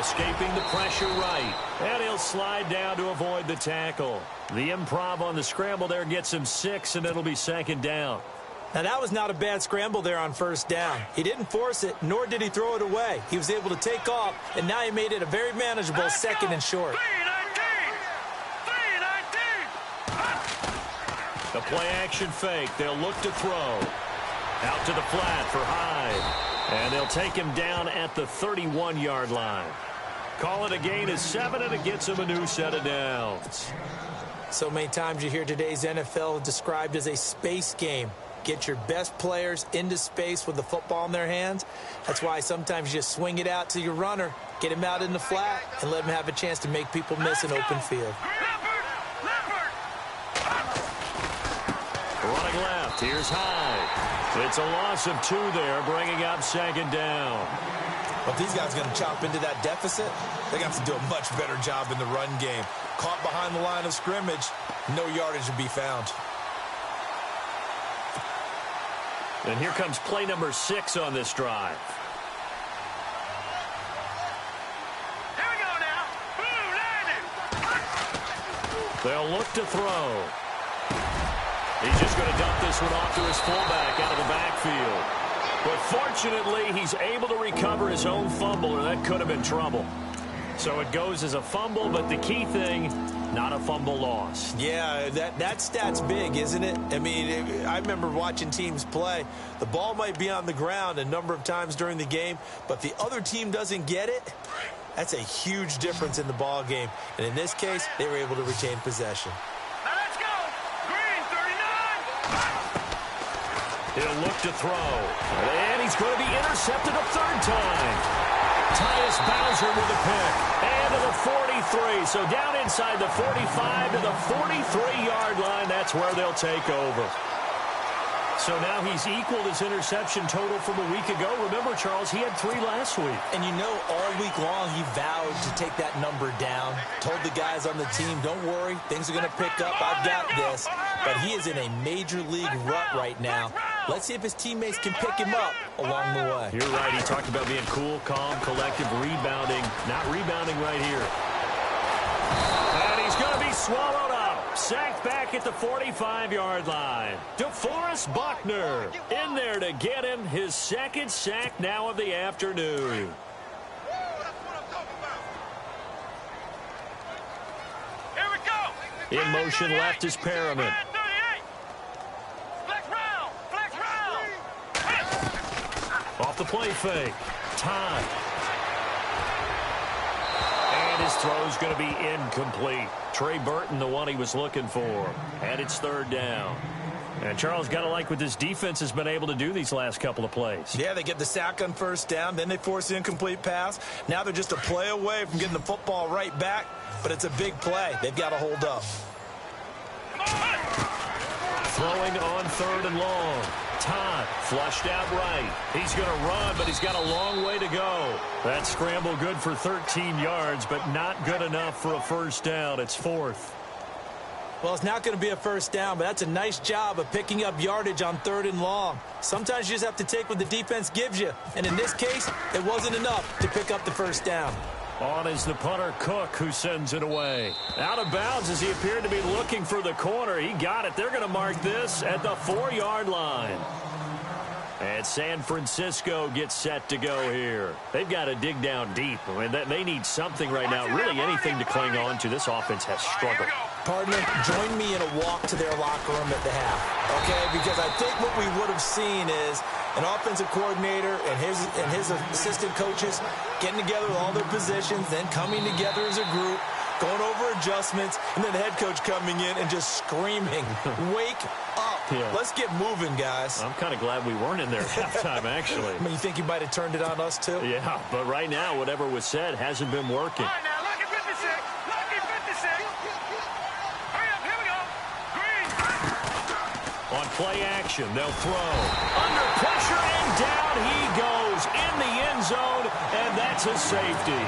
Escaping the pressure right. And he'll slide down to avoid the tackle. The improv on the scramble there gets him 6, and it'll be second down. Now, that was not a bad scramble there on first down. He didn't force it, nor did he throw it away. He was able to take off, and now he made it a very manageable second and short. 3-19. The play-action fake. They'll look to throw. Out to the flat for Hyde. And they'll take him down at the 31-yard line. Call it a gain of 7, and it gets him a new set of downs. So many times you hear today's NFL described as a space game. Get your best players into space with the football in their hands. That's why sometimes you just swing it out to your runner, get him out in the flat, and let him have a chance to make people miss an open field. Running left, here's Hyde. It's a loss of 2 there, bringing up second down. Well, if these guys are going to chop into that deficit, they're going to have to do a much better job in the run game. Caught behind the line of scrimmage, no yardage to be found. And here comes play number 6 on this drive. Here we go now. Boom, landed. They'll look to throw. He's just going to dump this one off to his fullback out of the backfield. But fortunately, he's able to recover his own fumble, or that could have been trouble. So it goes as a fumble, but the key thing, not a fumble loss. Yeah, that stat's big, isn't it? I mean, I remember watching teams play. The ball might be on the ground a number of times during the game, but if the other team doesn't get it, that's a huge difference in the ball game. And in this case, they were able to retain possession. Now let's go. Green, 39. He'll look to throw. And he's going to be intercepted a third time. Tyus Bowser with a pick. And to the 43. So down inside the 45 to the 43-yard line. That's where they'll take over. So now he's equaled his interception total from a week ago. Remember, Charles, he had 3 last week. And you know, all week long he vowed to take that number down. Told the guys on the team, don't worry, things are going to pick up. I've got this. But he is in a major league rut right now. Let's see if his teammates can pick him up along the way. You're right. He talked about being cool, calm, collective, rebounding. Not rebounding right here. And he's going to be swallowed up. Sacked back at the 45-yard line. DeForest Buckner in there to get him his second sack now of the afternoon. Here we go. In motion left is Perriman. Flex round. Flex round. Off the play fake. Todd. And his throw's going to be incomplete. Trey Burton, the one he was looking for. And it's third down. And Charles, got to like what this defense has been able to do these last couple of plays. Yeah, they get the sack on first down. Then they force the incomplete pass. Now they're just a play away from getting the football right back. But it's a big play. They've got to hold up. Throwing on third and long. Todd flushed out right. He's going to run, but he's got a long way to go. That scramble good for 13 yards, but not good enough for a first down. It's fourth. Well, it's not going to be a first down, but that's a nice job of picking up yardage on third and long. Sometimes you just have to take what the defense gives you. And in this case, it wasn't enough to pick up the first down. On is the punter, Cook, who sends it away. Out of bounds as he appeared to be looking for the corner. He got it. They're going to mark this at the 4-yard line. And San Francisco gets set to go here. They've got to dig down deep. I mean, they need something right now, really anything to cling on to. This offense has struggled. Partner, join me in a walk to their locker room at the half, okay? Because I think what we would have seen is an offensive coordinator and his assistant coaches getting together with all their positions, then coming together as a group, going over adjustments, and then the head coach coming in and just screaming, wake up. Yeah. Let's get moving, guys. I'm kind of glad we weren't in there at halftime, actually. I mean, you think he might have turned it on us, too? Yeah, but right now, whatever was said hasn't been working. All right, now, lucky 56. Lucky 56. Hurry up, here we go. Green. On play action, they'll throw. Under pressure, and down he goes in the end zone, and that's a safety.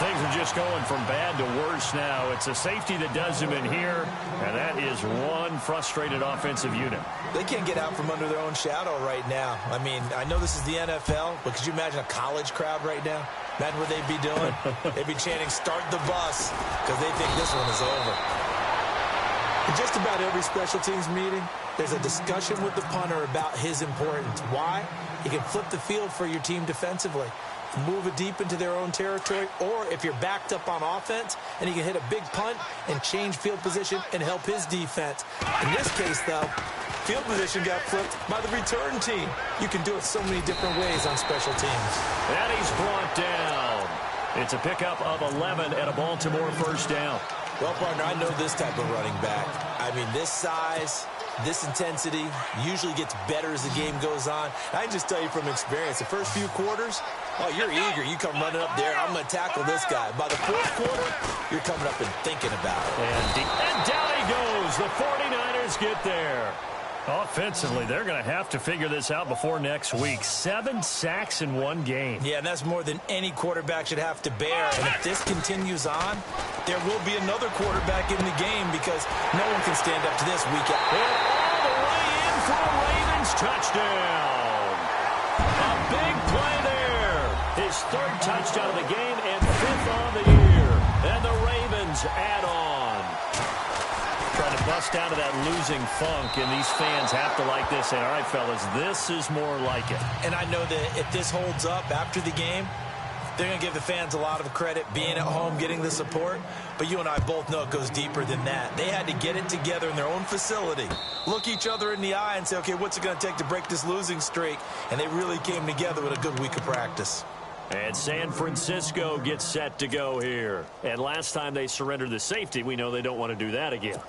Things are just going from bad to worse now. It's a safety that does him in here, and that is one frustrated offensive unit. They can't get out from under their own shadow right now. I mean, I know this is the NFL, but could you imagine a college crowd right now? Imagine what they'd be doing. They'd be chanting, "Start the bus," because they think this one is over. In just about every special teams meeting, there's a discussion with the punter about his importance. Why? He can flip the field for your team defensively, move it deep into their own territory, or if you're backed up on offense, and he can hit a big punt and change field position and help his defense. In this case, though, field position got flipped by the return team. You can do it so many different ways on special teams. And he's brought down. It's a pickup of 11 and a Baltimore first down. Well, partner, I know this type of running back. I mean, this size, this intensity usually gets better as the game goes on. I can just tell you from experience, the first few quarters, oh, you're eager. You come running up there, I'm going to tackle this guy. By the fourth quarter, you're coming up and thinking about it. And down he goes. The 49ers get there. Offensively, they're going to have to figure this out before next week. 7 sacks in one game. Yeah, and that's more than any quarterback should have to bear. And if this continues on, there will be another quarterback in the game because no one can stand up to this week. And all the way in for a Ravens touchdown. A big play there. His 3rd touchdown of the game and 5th on the year. And the Ravens add on. Trying to bust out of that losing funk, and these fans have to like this. And all right, fellas, this is more like it. And I know that if this holds up after the game, they're going to give the fans a lot of credit, being at home, getting the support. But you and I both know it goes deeper than that. They had to get it together in their own facility, look each other in the eye and say, okay, what's it going to take to break this losing streak? And they really came together with a good week of practice. And San Francisco gets set to go here. And last time they surrendered the safety, we know they don't want to do that again.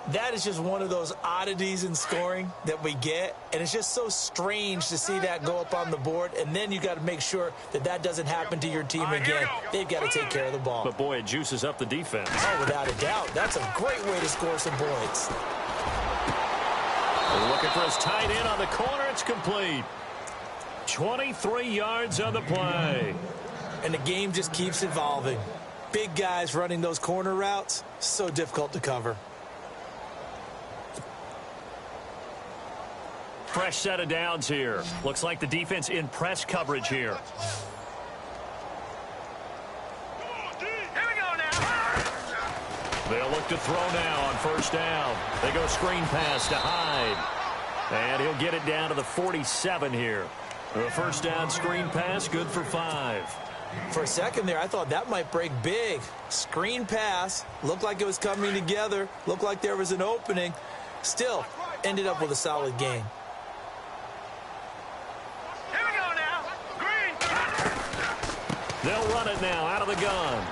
That is just one of those oddities in scoring that we get, and it's just so strange to see that go up on the board, and then you got to make sure that that doesn't happen to your team again. They've got to take care of the ball. But, boy, it juices up the defense. Oh, without a doubt. That's a great way to score some points. Looking for his tight end on the corner. It's complete. 23 yards on the play. And the game just keeps evolving. Big guys running those corner routes, so difficult to cover. Fresh set of downs here. Looks like the defense in press coverage here. Here we go now. They'll look to throw now on first down. They go screen pass to Hyde. And he'll get it down to the 47 here. The first down screen pass, good for 5. For a second there, I thought that might break big. Screen pass, looked like it was coming together, looked like there was an opening. Still, ended up with a solid gain. They'll run it now out of the gun.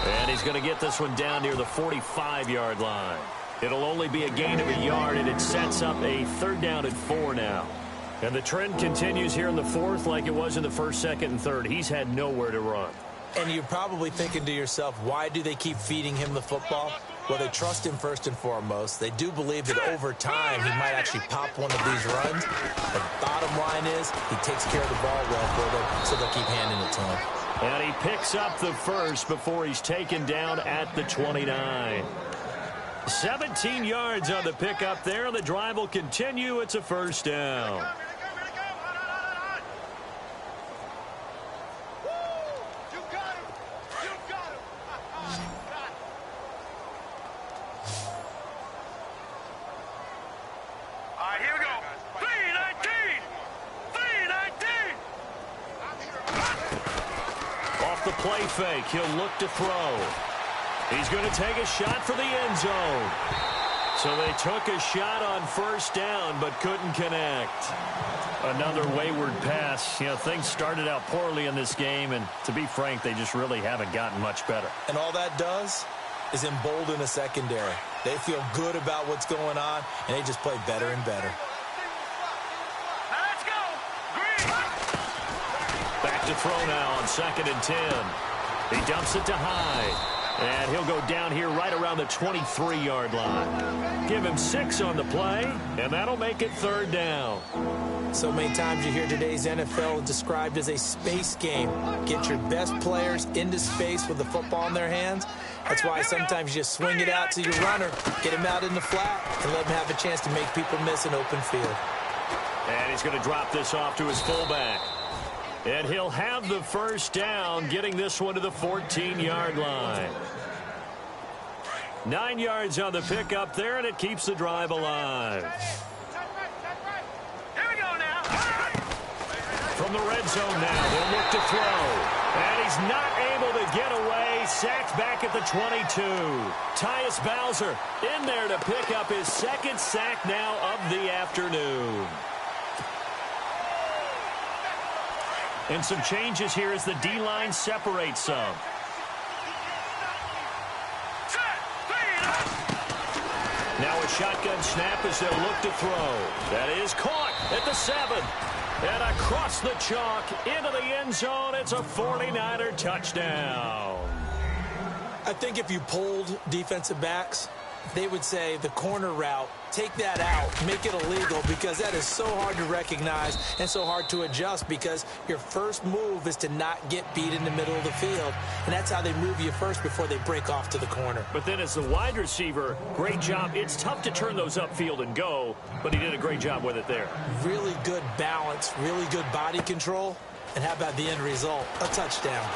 And he's going to get this one down near the 45-yard line. It'll only be a gain of a yard, and it sets up a 3rd down and 4 now. And the trend continues here in the 4th like it was in the 1st, 2nd, and 3rd. He's had nowhere to run. And you're probably thinking to yourself, why do they keep feeding him the football? Well, they trust him first and foremost. They do believe that over time he might actually pop one of these runs. The bottom line is he takes care of the ball well for them, so they'll keep handing it to him. And he picks up the first before he's taken down at the 29. 17 yards on the pickup there, and the drive will continue. It's a first down. Play fake. He'll look to throw. He's going to take a shot for the end zone. So they took a shot on first down but couldn't connect. Another wayward pass. You know, things started out poorly in this game, and to be frank, they just really haven't gotten much better. And all that does is embolden a secondary. They feel good about what's going on, and they just play better and better. Back to throw now on 2nd and 10. He dumps it to Hyde. And he'll go down here right around the 23-yard line. Give him 6 on the play, and that'll make it 3rd down. So many times you hear today's NFL described as a space game. Get your best players into space with the football in their hands. That's why sometimes you just swing it out to your runner, get him out in the flat, and let him have a chance to make people miss an open field. And he's going to drop this off to his fullback. And he'll have the first down, getting this one to the 14-yard line. 9 yards on the pickup there, and it keeps the drive alive. Here we go now. From the red zone now, they'll look to throw. And he's not able to get away. Sacked back at the 22. Tyus Bowser in there to pick up his second sack now of the afternoon. And some changes here as the D-line separates some. Now a shotgun snap as they'll look to throw. That is caught at the 7. And across the chalk into the end zone. It's a 49er touchdown. I think if you polled defensive backs, they would say the corner route, take that out, make it illegal, because that is so hard to recognize and so hard to adjust, because your first move is to not get beat in the middle of the field. And that's how they move you first before they break off to the corner. But then as the wide receiver, great job. It's tough to turn those upfield and go, but he did a great job with it there. Really good balance, really good body control. And how about the end result? A touchdown.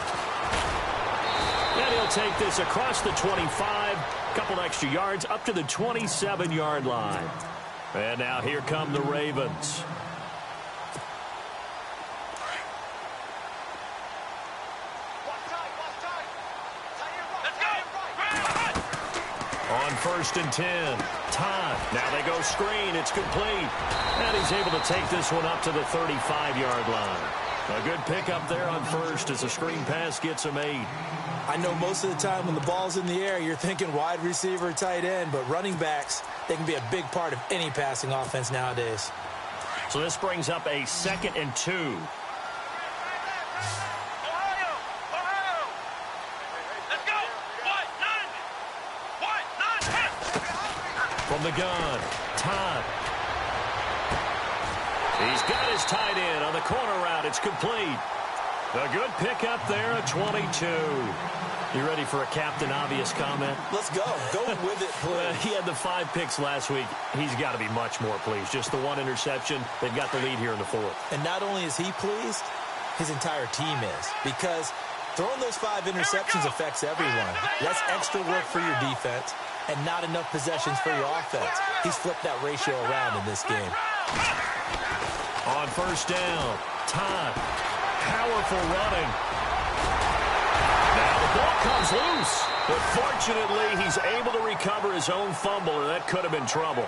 And he'll take this across the 25, couple extra yards up to the 27-yard line. And now here come the Ravens. On 1st and 10, Todd. Now they go screen. It's complete. And he's able to take this one up to the 35-yard line. A good pickup there on 1st as the screen pass gets him 8. I know most of the time when the ball's in the air, you're thinking wide receiver, tight end, but running backs, they can be a big part of any passing offense nowadays. So this brings up a 2nd and 2. Ohio! Let's go! What? None! From the gun, Todd. He's got his tight end on the corner route. It's complete. A good pickup there at 22. You ready for a Captain Obvious comment? Let's go. Go with it, please. He had the 5 picks last week. He's got to be much more pleased. Just the 1 interception. They've got the lead here in the 4th. And not only is he pleased, his entire team is. Because throwing those 5 interceptions affects everyone. That's extra work for your defense and not enough possessions for your offense. He's flipped that ratio around in this game. On 1st down, Todd. Powerful running. Now the ball comes loose. But fortunately, he's able to recover his own fumble, or that could have been trouble.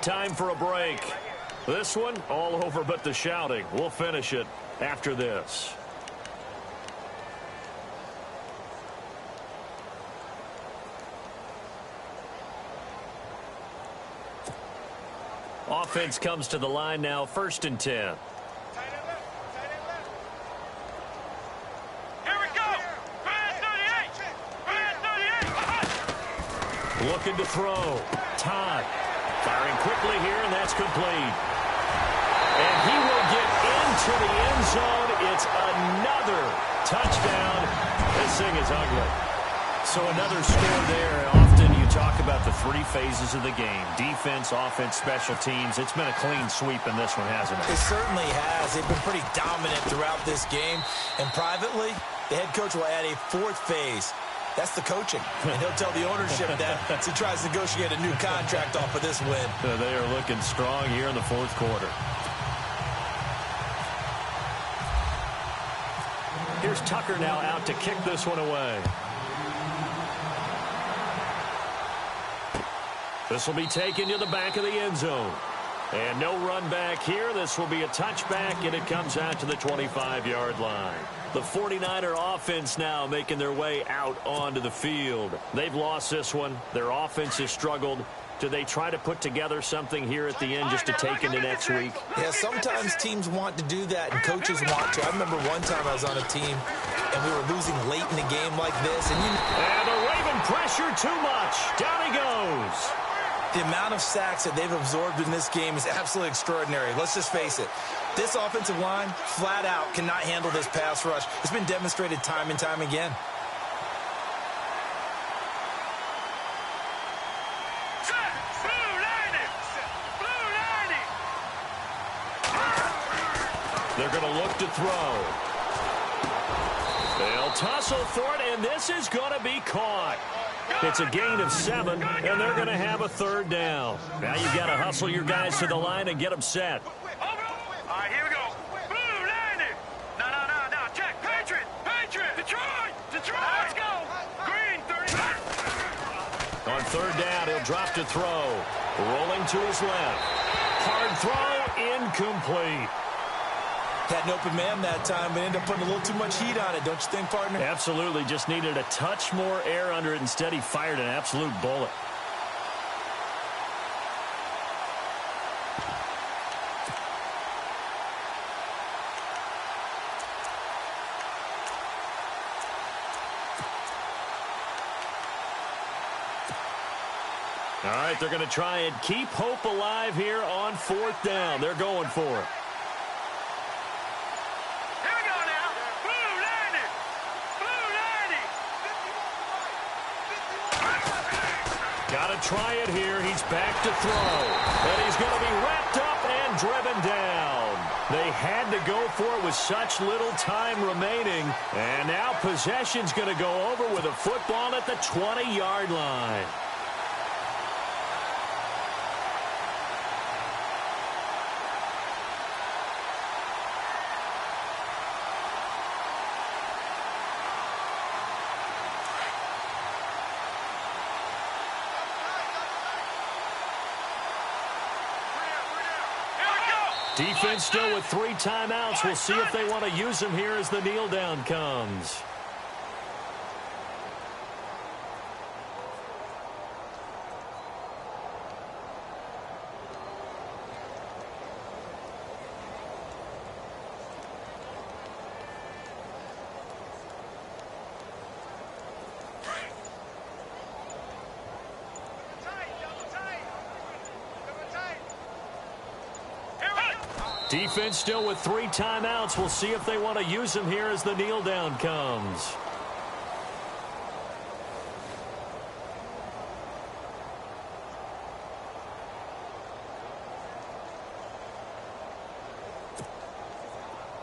Time for a break. This one, all over but the shouting. We'll finish it after this. Offense comes to the line now, 1st and 10. Here we go! Grand 38! Looking to throw. Todd firing quickly here, and that's complete. And he will get into the end zone. It's another touchdown. This thing is ugly. So another score there. Often you talk about the 3 phases of the game. Defense, offense, special teams. It's been a clean sweep in this one, hasn't it? It certainly has. They've been pretty dominant throughout this game. And privately, the head coach will add a 4th phase. That's the coaching. And he'll tell the ownership that as he tries to negotiate a new contract off of this win. They are looking strong here in the 4th quarter. Here's Tucker now out to kick this one away. This will be taken to the back of the end zone. And no run back here. This will be a touchback, and it comes out to the 25-yard line. The 49er offense now making their way out onto the field. They've lost this one. Their offense has struggled. Do they try to put together something here at the end just to take into next week? Yeah, sometimes teams want to do that and coaches want to. I remember one time I was on a team and we were losing late in the game like this. And the Raven pressure too much. Down he goes. The amount of sacks that they've absorbed in this game is absolutely extraordinary. Let's just face it. This offensive line, flat out, cannot handle this pass rush. It's been demonstrated time and time again. They're going to look to throw. They'll tussle for it, and this is going to be caught. It's a gain of 7, and they're going to have a third down. Now you've got to hustle your guys to the line and get them set. All right, here we go. Blue, landing. No. Check. Patriot. Detroit. Let's go. Green, 30. On third down, he'll drop to throw. Rolling to his left. Hard throw, incomplete. Had an open man that time, but ended up putting a little too much heat on it, don't you think, partner? Absolutely. Just needed a touch more air under it. Instead, he fired an absolute bullet. All right, they're going to try and keep hope alive here on fourth down. They're going for it. Got to try it here. He's back to throw. And he's going to be wrapped up and driven down. They had to go for it with such little time remaining. And now possession's going to go over with a football at the 20-yard line. Defense still with 3 timeouts. We'll see if they want to use them here as the kneel down comes. Defense still with 3 timeouts. We'll see if they want to use them here as the kneel down comes.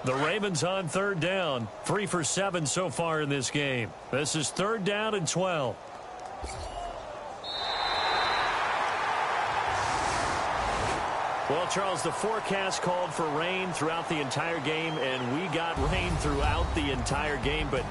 The Ravens on third down. 3 for 7 so far in this game. This is 3rd down and 12. Well, Charles, the forecast called for rain throughout the entire game, and we got rain throughout the entire game. But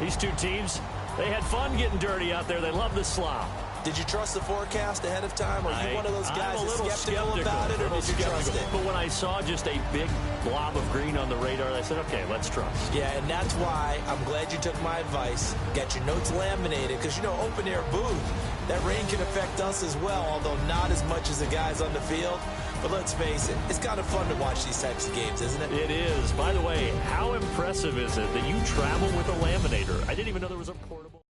these two teams, they had fun getting dirty out there. They love the slop. Did you trust the forecast ahead of time? Are you one of those guys that's skeptical about it, or did you trust it? But when I saw just a big blob of green on the radar, I said, okay, let's trust. Yeah, and that's why I'm glad you took my advice. Get your notes laminated, because, you know, open air booth, that rain can affect us as well, although not as much as the guys on the field. But let's face it, it's kind of fun to watch these types of games, isn't it? It is. By the way, how impressive is it that you travel with a laminator? I didn't even know there was a portable.